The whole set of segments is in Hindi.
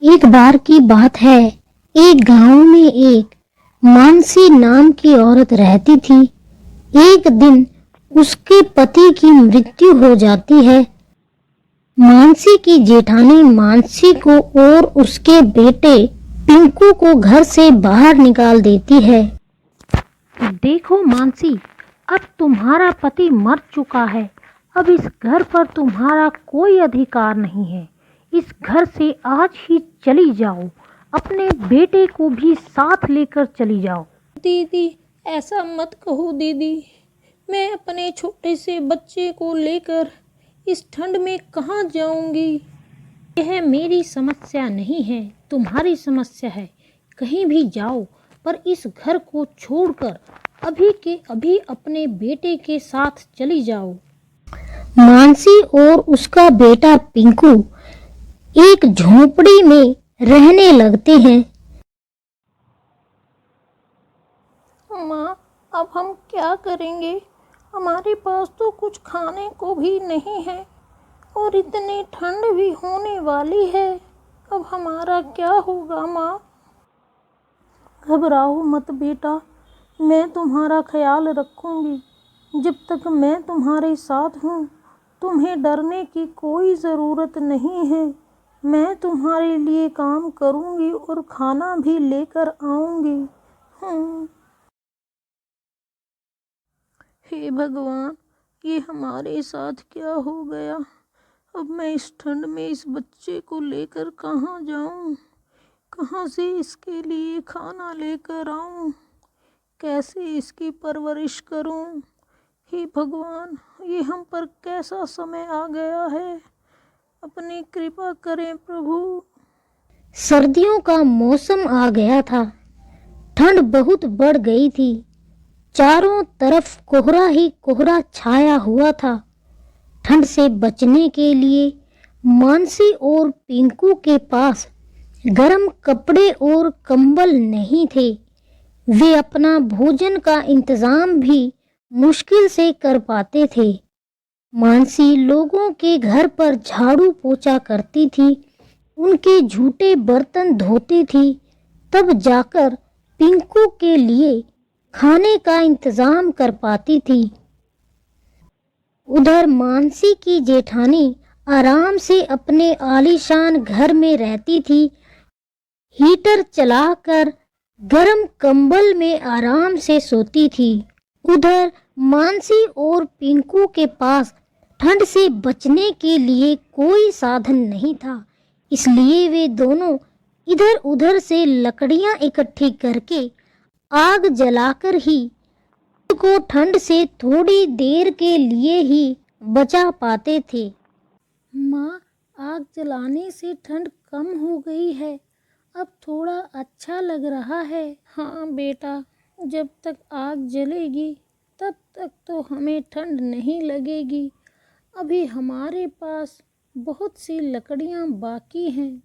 एक बार की बात है। एक गांव में एक मानसी नाम की औरत रहती थी। एक दिन उसके पति की मृत्यु हो जाती है। मानसी की जेठानी मानसी को और उसके बेटे पिंकू को घर से बाहर निकाल देती है। देखो मानसी, अब तुम्हारा पति मर चुका है। अब इस घर पर तुम्हारा कोई अधिकार नहीं है। इस घर से आज ही चली जाओ। अपने बेटे को भी साथ लेकर चली जाओ। दीदी, ऐसा मत कहो दीदी। मैं अपने छोटे से बच्चे को लेकर इस ठंड में कहाँ जाऊंगी। यह मेरी समस्या नहीं है, तुम्हारी समस्या है। कहीं भी जाओ, पर इस घर को छोड़कर अभी के अभी अपने बेटे के साथ चली जाओ। मानसी और उसका बेटा पिंकू एक झोपड़ी में रहने लगते हैं। माँ, अब हम क्या करेंगे? हमारे पास तो कुछ खाने को भी नहीं है और इतनी ठंड भी होने वाली है। अब हमारा क्या होगा माँ? घबराओ मत बेटा, मैं तुम्हारा ख्याल रखूंगी। जब तक मैं तुम्हारे साथ हूँ, तुम्हें डरने की कोई ज़रूरत नहीं है। मैं तुम्हारे लिए काम करूंगी और खाना भी लेकर आऊंगी। हे भगवान, ये हमारे साथ क्या हो गया? अब मैं इस ठंड में इस बच्चे को लेकर कहाँ जाऊं? कहाँ से इसके लिए खाना लेकर आऊं? कैसे इसकी परवरिश करूं? हे भगवान, ये हम पर कैसा समय आ गया है? अपनी कृपा करें प्रभु। सर्दियों का मौसम आ गया था। ठंड बहुत बढ़ गई थी। चारों तरफ कोहरा ही कोहरा छाया हुआ था। ठंड से बचने के लिए मानसी और पिंकू के पास गर्म कपड़े और कंबल नहीं थे। वे अपना भोजन का इंतजाम भी मुश्किल से कर पाते थे। मानसी लोगों के घर पर झाड़ू पोछा करती थी, उनके झूठे बर्तन धोती थी, तब जाकर पिंकू के लिए खाने का इंतजाम कर पाती थी। उधर मानसी की जेठानी आराम से अपने आलीशान घर में रहती थी। हीटर चलाकर गर्म कंबल में आराम से सोती थी। उधर मानसी और पिंकू के पास ठंड से बचने के लिए कोई साधन नहीं था, इसलिए वे दोनों इधर उधर से लकड़ियां इकट्ठी करके आग जलाकर ही खुद को ठंड से थोड़ी देर के लिए ही बचा पाते थे। माँ, आग जलाने से ठंड कम हो गई है। अब थोड़ा अच्छा लग रहा है। हाँ बेटा, जब तक आग जलेगी तब तक तो हमें ठंड नहीं लगेगी। अभी हमारे पास बहुत सी लकड़ियाँ बाकी हैं।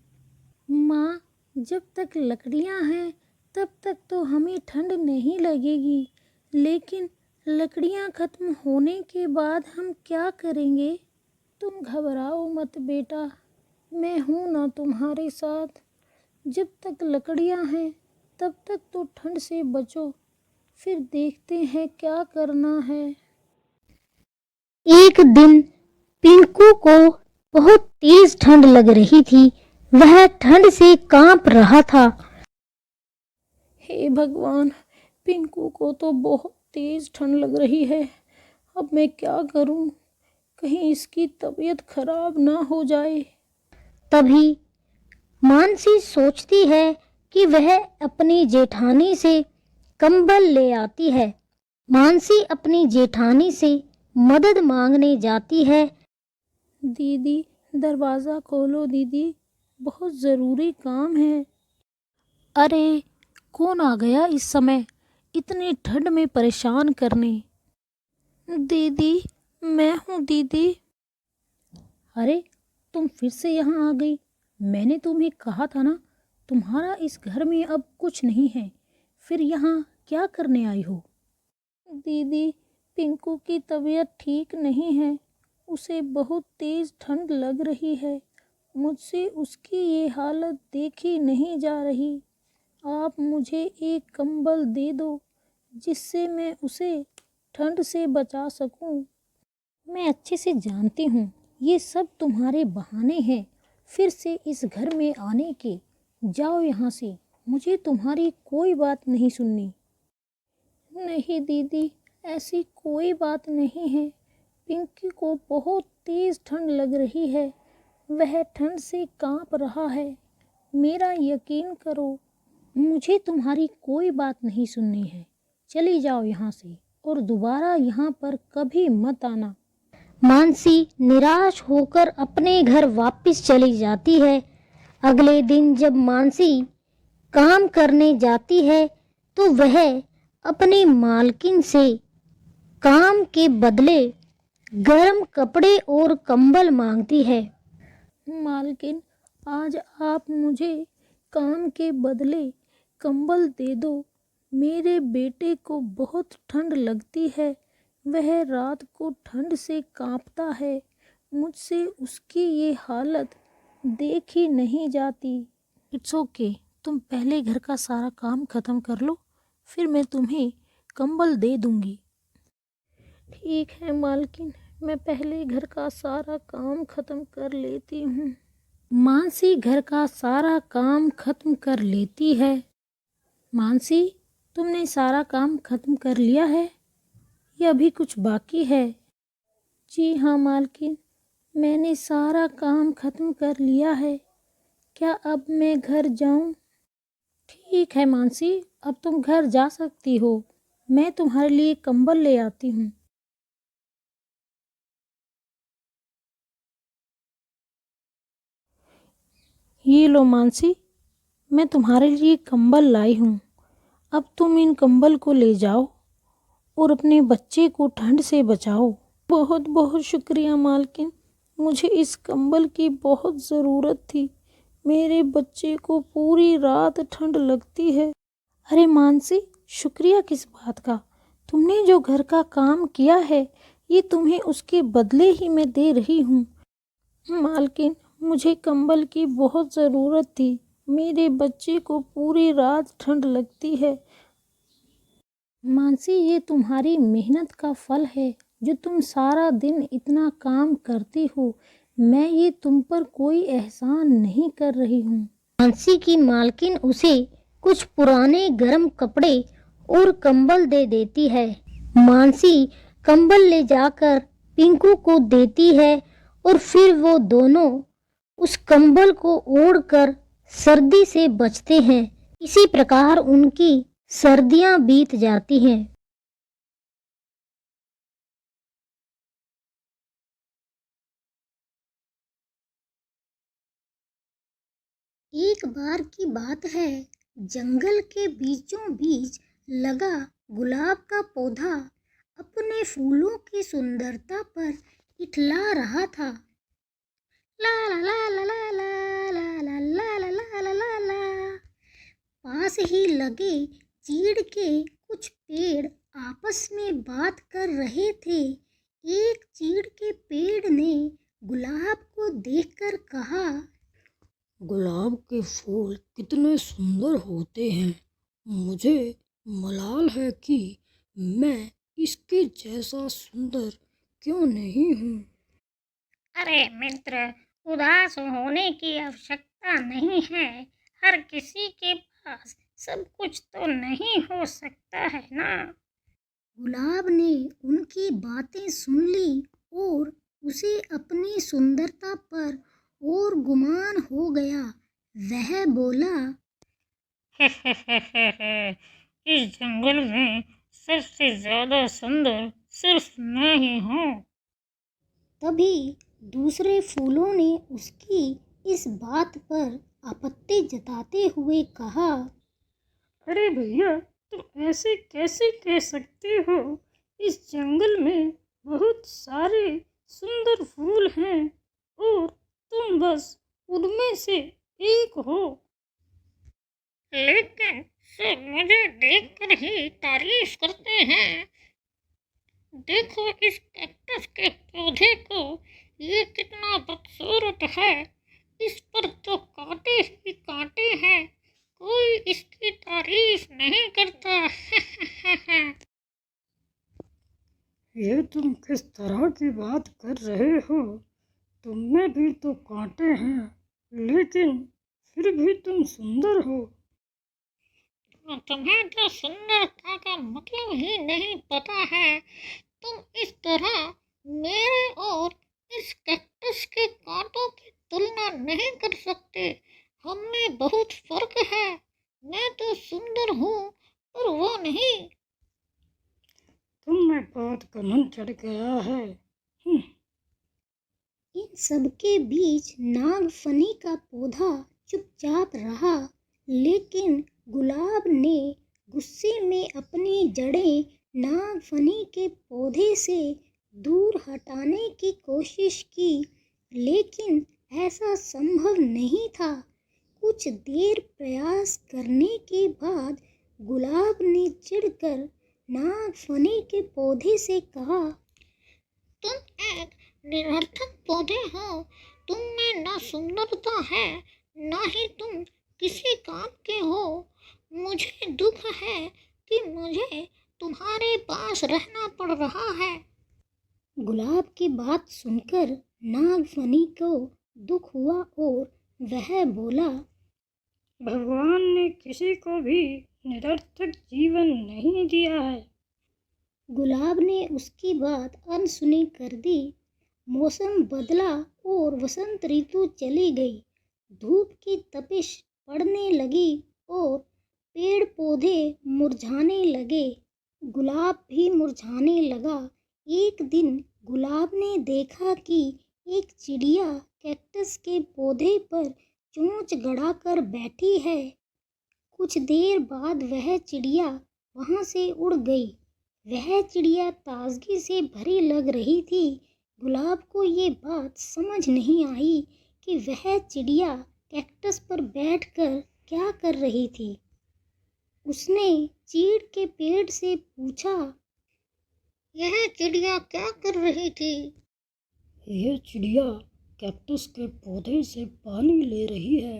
माँ, जब तक लकड़ियाँ हैं तब तक तो हमें ठंड नहीं लगेगी, लेकिन लकड़ियाँ खत्म होने के बाद हम क्या करेंगे? तुम घबराओ मत बेटा, मैं हूँ ना तुम्हारे साथ। जब तक लकड़ियाँ हैं तब तक तो ठंड से बचो, फिर देखते हैं क्या करना है। एक दिन पिंकू को बहुत तेज ठंड लग रही थी। वह ठंड से कांप रहा था। हे भगवान, पिंकू को तो बहुत तेज ठंड लग रही है। अब मैं क्या करूं? कहीं इसकी तबीयत खराब ना हो जाए। तभी मानसी सोचती है कि वह अपनी जेठानी से कंबल ले आती है। मानसी अपनी जेठानी से मदद मांगने जाती है। दीदी, दरवाज़ा खोलो दीदी, बहुत ज़रूरी काम है। अरे, कौन आ गया इस समय इतनी ठंड में परेशान करने? दीदी, मैं हूँ दीदी। अरे, तुम फिर से यहाँ आ गई। मैंने तुम्हें कहा था ना, तुम्हारा इस घर में अब कुछ नहीं है। फिर यहाँ क्या करने आई हो? दीदी, पिंकू की तबीयत ठीक नहीं है। उसे बहुत तेज़ ठंड लग रही है मुझसे उसकी ये हालत देखी नहीं जा रही। आप मुझे एक कंबल दे दो जिससे मैं उसे ठंड से बचा सकूं। मैं अच्छे से जानती हूँ ये सब तुम्हारे बहाने हैं फिर से इस घर में आने के। जाओ यहाँ से, मुझे तुम्हारी कोई बात नहीं सुननी। नहीं दीदी, ऐसी कोई बात नहीं है। पिंकी को बहुत तेज ठंड लग रही है, वह ठंड से कांप रहा है। मेरा यकीन करो, मुझे तुम्हारी कोई बात नहीं सुननी है। चली जाओ यहाँ से और दोबारा यहाँ पर कभी मत आना। मानसी निराश होकर अपने घर वापस चली जाती है। अगले दिन जब मानसी काम करने जाती है तो वह अपनी मालकिन से काम के बदले गर्म कपड़े और कंबल मांगती है। मालकिन, आज आप मुझे काम के बदले कंबल दे दो। मेरे बेटे को बहुत ठंड लगती है, वह रात को ठंड से कांपता है। मुझसे उसकी ये हालत देखी नहीं जाती। इट्स ओके, तुम पहले घर का सारा काम ख़त्म कर लो, फिर मैं तुम्हें कंबल दे दूंगी। ठीक है मालकिन, मैं पहले घर का सारा काम ख़त्म कर लेती हूँ। मानसी घर का सारा काम ख़त्म कर लेती है। मानसी, तुमने सारा काम ख़त्म कर लिया है या अभी कुछ बाकी है? जी हाँ मालकिन, मैंने सारा काम ख़त्म कर लिया है। क्या अब मैं घर जाऊँ? ठीक है मानसी, अब तुम घर जा सकती हो। मैं तुम्हारे लिए कंबल ले आती हूँ। ये लो मानसी, मैं तुम्हारे लिए कंबल लाई हूँ। अब तुम इन कंबल को ले जाओ और अपने बच्चे को ठंड से बचाओ। बहुत बहुत शुक्रिया मालकिन, मुझे इस कंबल की बहुत ज़रूरत थी। मेरे बच्चे को पूरी रात ठंड लगती है। अरे मानसी, शुक्रिया किस बात का? तुमने जो घर का काम किया है ये तुम्हें उसके बदले ही मैं दे रही हूँ। मालकिन, मुझे कंबल की बहुत ज़रूरत थी। मेरे बच्चे को पूरी रात ठंड लगती है। मानसी, ये तुम्हारी मेहनत का फल है जो तुम सारा दिन इतना काम करती हो। मैं ये तुम पर कोई एहसान नहीं कर रही हूँ। मानसी की मालकिन उसे कुछ पुराने गर्म कपड़े और कंबल दे देती है। मानसी कंबल ले जाकर पिंकू को देती है और फिर वो दोनों उस कंबल को ओढ़कर सर्दी से बचते हैं। इसी प्रकार उनकी सर्दियां बीत जाती हैं। एक बार की बात है, जंगल के बीचों बीच लगा गुलाब का पौधा अपने फूलों की सुंदरता पर इठला रहा था। ला ला ला ला ला ला ला ला ला ला ला ला ला। पास ही लगे चीड़ के कुछ पेड़ आपस में बात कर रहे थे। एक चीड़ के पेड़ ने गुलाब को देखकर कहा, गुलाब के फूल कितने सुंदर होते हैं। मुझे मलाल है कि मैं इसके जैसा सुंदर क्यों नहीं हूँ। अरे मित्र, उदास होने की आवश्यकता नहीं है। हर किसी के पास सब कुछ तो नहीं हो सकता है ना। गुलाब ने उनकी बातें सुन ली और उसे अपनी सुंदरता पर और गुमान हो गया। वह बोला, इस जंगल में सबसे ज्यादा सुंदर सिर्फ मैं ही हूँ। तभी दूसरे फूलों ने उसकी इस बात पर आपत्ति जताते हुए कहा, अरे भैया, तुम ऐसे कैसे कह सकते हो? इस जंगल में बहुत सारे सुंदर फूल हैं और तुम बस उनमें से एक हो। लेकिन सब मुझे देखकर ही तारीफ करते हैं। देखो इस कैक्टस के पौधे को, ये कितना खूबसूरत है। इस पर तो कांटे ही कांटे हैं, कोई इसकी तारीफ नहीं करता। ये तुम किस तरह की बात कर रहे हो? तुम में भी तो कांटे हैं, लेकिन फिर भी तुम सुंदर हो। तुम्हें तो सुंदरता का मतलब ही नहीं पता है। तुम इस तरह मेरे और इस कैक्टस के कांटों की तुलना नहीं कर सकते। हममें बहुत फर्क है। मैं तो सुंदर हूँ पर वो नहीं। तुम में बहुत घमंड चढ़ गया है। इन सबके बीच नागफनी का पौधा चुपचाप रहा, लेकिन गुलाब ने गुस्से में अपनी जड़ें नागफनी के पौधे से दूर हटाने की कोशिश की, लेकिन ऐसा संभव नहीं था। कुछ देर प्रयास करने के बाद गुलाब ने चिढ़कर नागफनी के पौधे से कहा, तुम एक निरर्थक पौधे हो। तुम में न सुंदरता है, न ही तुम किसी काम के हो। मुझे दुख है कि मुझे तुम्हारे पास रहना पड़ रहा है। गुलाब की बात सुनकर नागफनी को दुख हुआ और वह बोला, भगवान ने किसी को भी निरर्थक जीवन नहीं दिया है। गुलाब ने उसकी बात अनसुनी कर दी। मौसम बदला और वसंत ऋतु चली गई। धूप की तपिश पड़ने लगी और पेड़ पौधे मुरझाने लगे। गुलाब भी मुरझाने लगा। एक दिन गुलाब ने देखा कि एक चिड़िया कैक्टस के पौधे पर चोंच गड़ाकर बैठी है। कुछ देर बाद वह चिड़िया वहाँ से उड़ गई। वह चिड़िया ताजगी से भरी लग रही थी। गुलाब को ये बात समझ नहीं आई कि वह चिड़िया कैक्टस पर बैठकर क्या कर रही थी। उसने चीड़ के पेड़ से पूछा, यह चिड़िया क्या कर रही थी? यह चिड़िया कैक्टस के पौधे से पानी ले रही है।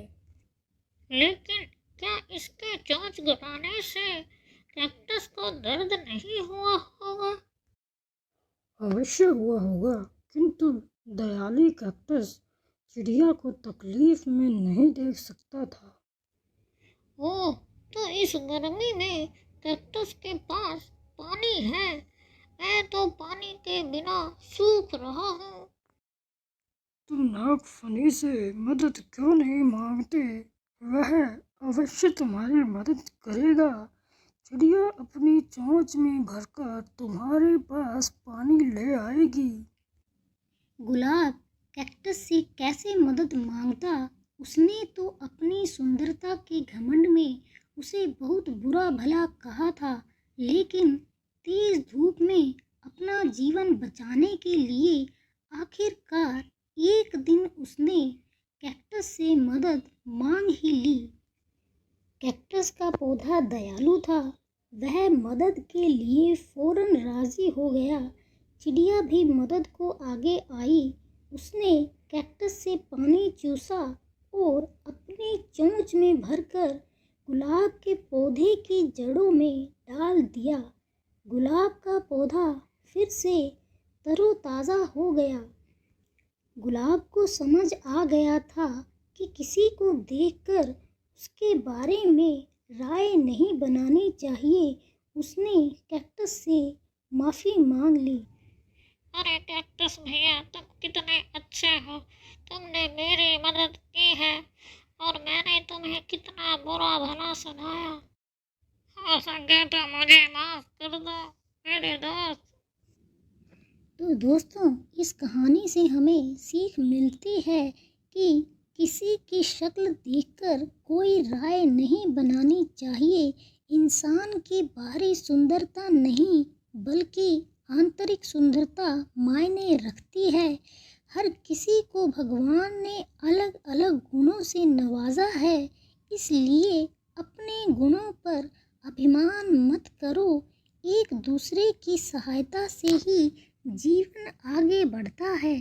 लेकिन क्या इसके चोंच गड़ाने से कैक्टस को दर्द नहीं हुआ होगा? अवश्य हुआ होगा, किंतु दयालु कैक्टस चिड़िया को तकलीफ में नहीं देख सकता था। ओह, तो इस गर्मी में कैक्टस के पास पानी है। मैं तो पानी के बिना सूख रहा हूँ। तुम नागफनी से मदद क्यों नहीं मांगते? वह अवश्य तुम्हारी मदद करेगा। चिड़िया अपनी चोंच में भरकर तुम्हारे पास पानी ले आएगी। गुलाब कैक्टस से कैसे मदद मांगता? उसने तो अपनी सुंदरता के घमंड में उसे बहुत बुरा भला कहा था, लेकिन तेज धूप में अपना जीवन बचाने के लिए आखिरकार एक दिन उसने कैक्टस से मदद मांग ही ली। कैक्टस का पौधा दयालु था। वह मदद के लिए फौरन राजी हो गया। चिड़िया भी मदद को आगे आई। उसने कैक्टस से पानी चूसा और अपनी चोंच में भरकर गुलाब के पौधे की जड़ों में डाल दिया। गुलाब का पौधा फिर से तरोताज़ा हो गया। गुलाब को समझ आ गया था कि किसी को देखकर उसके बारे में राय नहीं बनानी चाहिए। उसने कैक्टस से माफ़ी मांग ली। अरे कैक्टस भैया, तुम कितने अच्छे हो। तुमने मेरी मदद की है और मैंने तुम्हें कितना बुरा भला सुनाया। हो सके तो मुझे माफ कर दो मेरे दोस्त। तो दोस्तों, इस कहानी से हमें सीख मिलती है कि किसी की शक्ल देखकर कोई राय नहीं बनानी चाहिए। इंसान की बाहरी सुंदरता नहीं, बल्कि आंतरिक सुंदरता मायने रखती है। हर किसी को भगवान ने अलग अलग गुणों से नवाजा है, इसलिए अपने गुणों पर अभिमान मत करो। एक दूसरे की सहायता से ही जीवन आगे बढ़ता है।